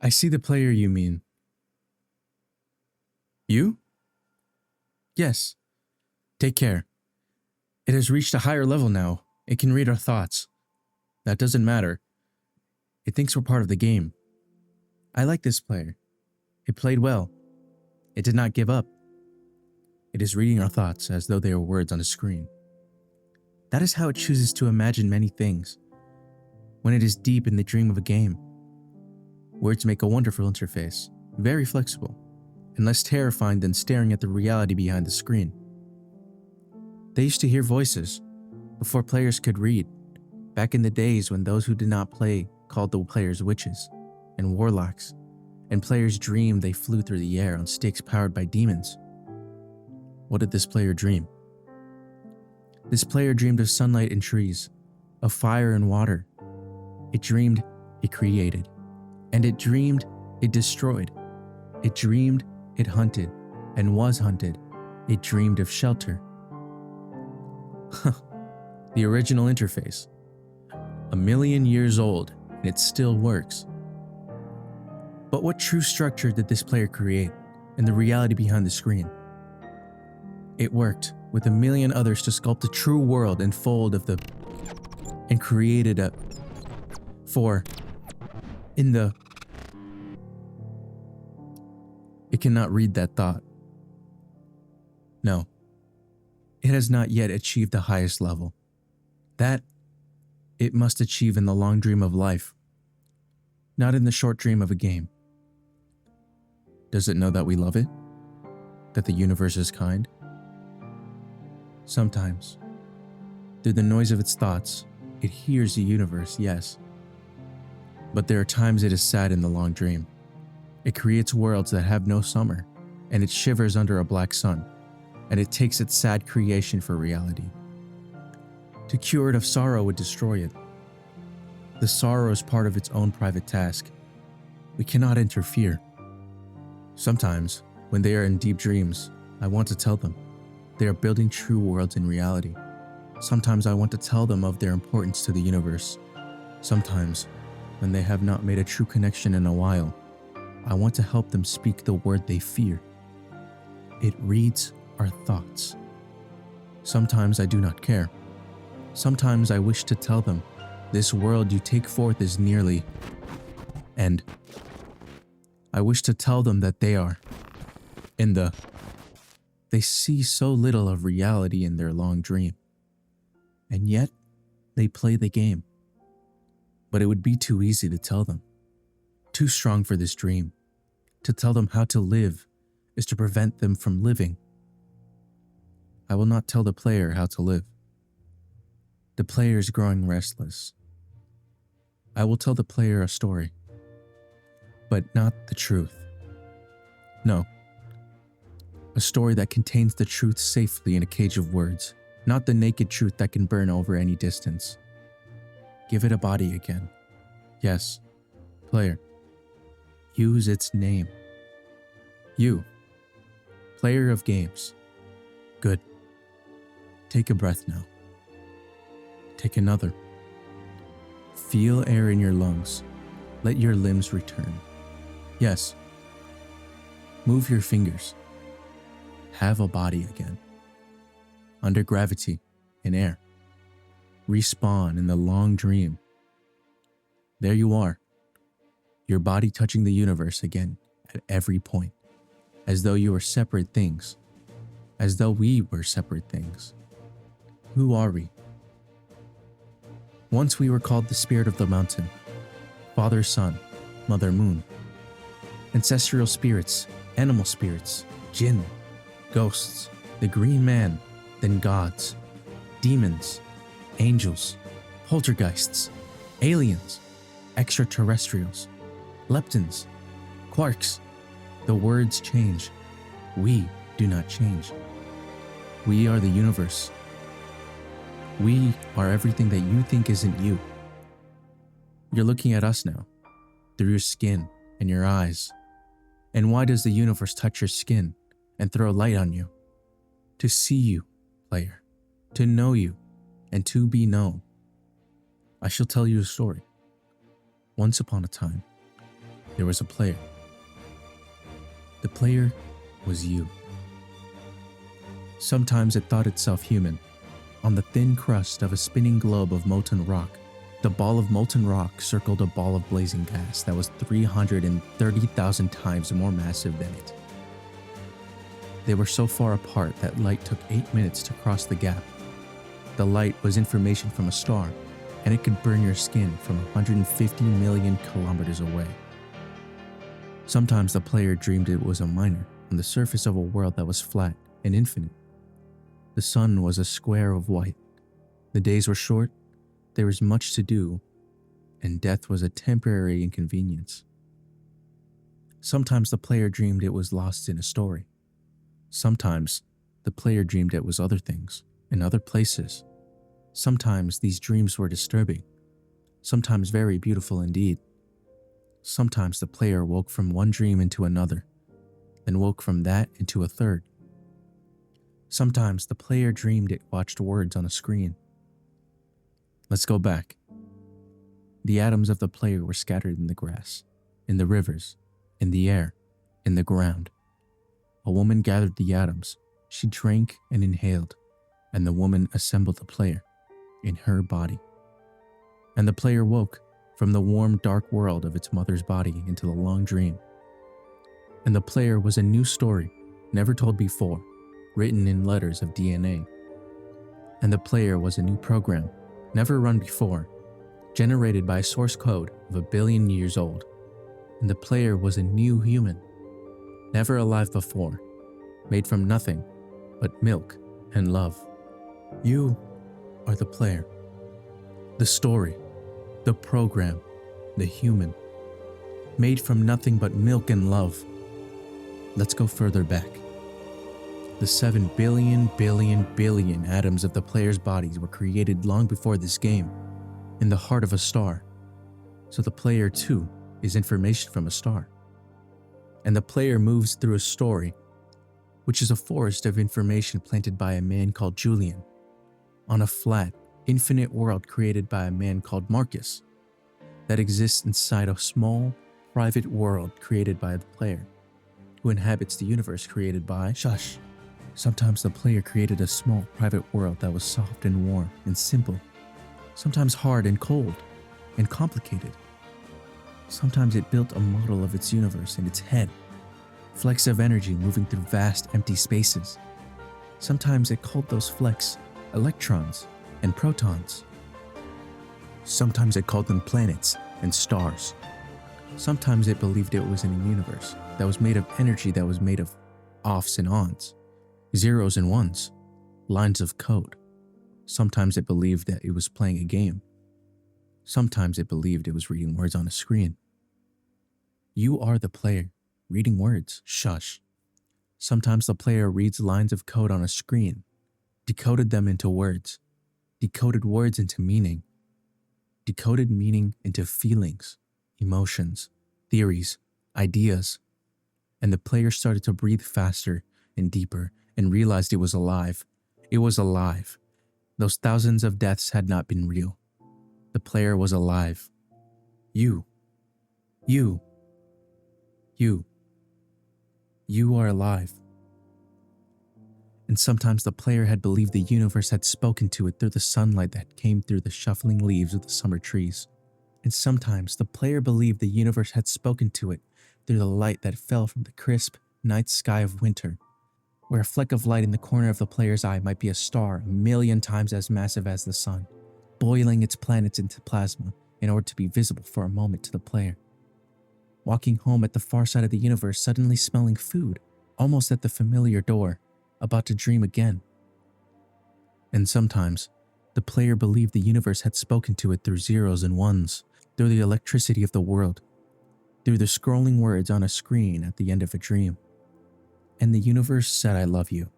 I see the player you mean. You? Yes. Take care. It has reached a higher level now. It can read our thoughts. That doesn't matter. It thinks we're part of the game. I like this player. It played well. It did not give up. It is reading our thoughts as though they are words on a screen. That is how it chooses to imagine many things. When it is deep in the dream of a game, words make a wonderful interface, very flexible, and less terrifying than staring at the reality behind the screen. They used to hear voices before players could read, back in the days when those who did not play called the players witches and warlocks, and players dreamed they flew through the air on sticks powered by demons. What did this player dream? This player dreamed of sunlight and trees, of fire and water. It dreamed it created, and it dreamed it destroyed. It dreamed it hunted and was hunted. It dreamed of shelter. The original interface. 1,000,000 years old, and it still works. But what true structure did this player create in the reality behind the screen? It worked with 1,000,000 others to sculpt a true world and fold of the and created a for in the It cannot read that thought. No, it has not yet achieved the highest level. That it must achieve in the long dream of life, not in the short dream of a game. Does it know that we love it? That the universe is kind? Sometimes, through the noise of its thoughts, it hears the universe, yes. But there are times it is sad in the long dream. It creates worlds that have no summer, and it shivers under a black sun, and it takes its sad creation for reality. To cure it of sorrow would destroy it. The sorrow is part of its own private task. We cannot interfere. Sometimes, when they are in deep dreams, I want to tell them they are building true worlds in reality. Sometimes I want to tell them of their importance to the universe. Sometimes, when they have not made a true connection in a while, I want to help them speak the word they fear. It reads our thoughts. Sometimes I do not care. Sometimes I wish to tell them, this world you take forth is nearly end. I wish to tell them that they are in the They see so little of reality in their long dream, and yet they play the game. But it would be too easy to tell them, too strong for this dream. To tell them how to live is to prevent them from living. I will not tell the player how to live. The player is growing restless. I will tell the player a story, but not the truth. No. A story that contains the truth safely in a cage of words, not the naked truth that can burn over any distance. Give it a body again. Yes, player. Use its name. You, player of games. Good. Take a breath now. Take another. Feel air in your lungs. Let your limbs return. Yes. Move your fingers. Have a body again. Under gravity, in air. Respawn in the long dream. There you are. Your body touching the universe again at every point. As though you were separate things. As though we were separate things. Who are we? Once we were called the spirit of the mountain, Father Sun, Mother Moon, ancestral spirits, animal spirits, jinn, ghosts, the green man, then gods, demons, angels, poltergeists, aliens, extraterrestrials, leptons, quarks. The words change. We do not change. We are the universe. We are everything that you think isn't you. You're looking at us now, through your skin and your eyes. And why does the universe touch your skin and throw light on you? To see you, player, to know you, and to be known. I shall tell you a story. Once upon a time, there was a player. The player was you. Sometimes it thought itself human. On the thin crust of a spinning globe of molten rock, the ball of molten rock circled a ball of blazing gas that was 330,000 times more massive than it. They were so far apart that light took 8 minutes to cross the gap. The light was information from a star, and it could burn your skin from 150 million kilometers away. Sometimes the player dreamed it was a miner on the surface of a world that was flat and infinite. The sun was a square of white. The days were short, there was much to do, and death was a temporary inconvenience. Sometimes the player dreamed it was lost in a story. Sometimes the player dreamed it was other things, in other places. Sometimes these dreams were disturbing, sometimes very beautiful indeed. Sometimes the player woke from one dream into another, then woke from that into a third. Sometimes the player dreamed it watched words on a screen. Let's go back. The atoms of the player were scattered in the grass, in the rivers, in the air, in the ground. A woman gathered the atoms. She drank and inhaled, and the woman assembled the player in her body. And the player woke from the warm, dark world of its mother's body into the long dream. And the player was a new story, never told before, written in letters of DNA. And the player was a new program, never run before, generated by a source code of 1 billion years old. And the player was a new human, never alive before, made from nothing but milk and love. You are the player, the story, the program, the human, made from nothing but milk and love. Let's go further back. The 7 billion atoms of the player's bodies were created long before this game, in the heart of a star. So the player too is information from a star. And the player moves through a story, which is a forest of information planted by a man called Julian, on a flat, infinite world created by a man called Marcus, that exists inside a small, private world created by the player, who inhabits the universe created by Shush. Sometimes the player created a small, private world that was soft and warm and simple, sometimes hard and cold and complicated. Sometimes it built a model of its universe in its head, flecks of energy moving through vast, empty spaces. Sometimes it called those flecks electrons and protons. Sometimes it called them planets and stars. Sometimes it believed it was in a universe that was made of energy that was made of offs and ons, zeros and ones, lines of code. Sometimes it believed that it was playing a game. Sometimes it believed it was reading words on a screen. You are the player, reading words. Shush. Sometimes the player reads lines of code on a screen, decoded them into words, decoded words into meaning, decoded meaning into feelings, emotions, theories, ideas, and the player started to breathe faster and deeper and realized it was alive. It was alive. Those thousands of deaths had not been real. The player was alive. You are alive. And sometimes the player had believed the universe had spoken to it through the sunlight that came through the shuffling leaves of the summer trees. And sometimes the player believed the universe had spoken to it through the light that fell from the crisp night sky of winter, where a fleck of light in the corner of the player's eye might be a star 1,000,000 times as massive as the sun, boiling its planets into plasma in order to be visible for a moment to the player. Walking home at the far side of the universe, suddenly smelling food, almost at the familiar door, about to dream again. And sometimes, the player believed the universe had spoken to it through zeros and ones, through the electricity of the world, through the scrolling words on a screen at the end of a dream. And the universe said, "I love you."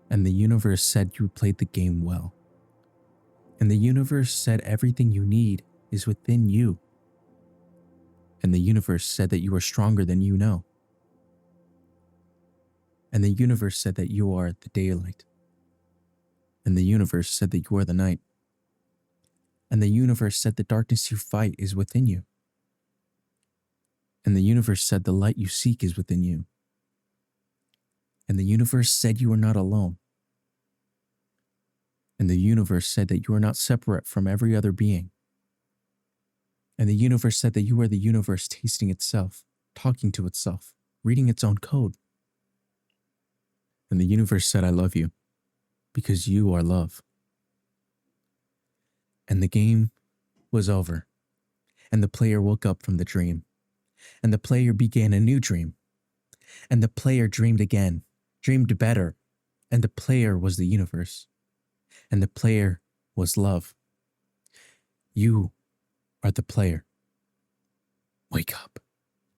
And the universe said you played the game well. And the universe said everything you need is within you. And the universe said that you are stronger than you know. And the universe said that you are the daylight. And the universe said that you are the night. And the universe said the darkness you fight is within you. And the universe said the light you seek is within you. And the universe said you are not alone. And the universe said that you are not separate from every other being. And the universe said that you are the universe tasting itself, talking to itself, reading its own code. And the universe said, I love you because you are love. And the game was over. And the player woke up from the dream. And the player began a new dream. And the player dreamed again, dreamed better. And the player was the universe. And the player was love. You are the player. Wake up.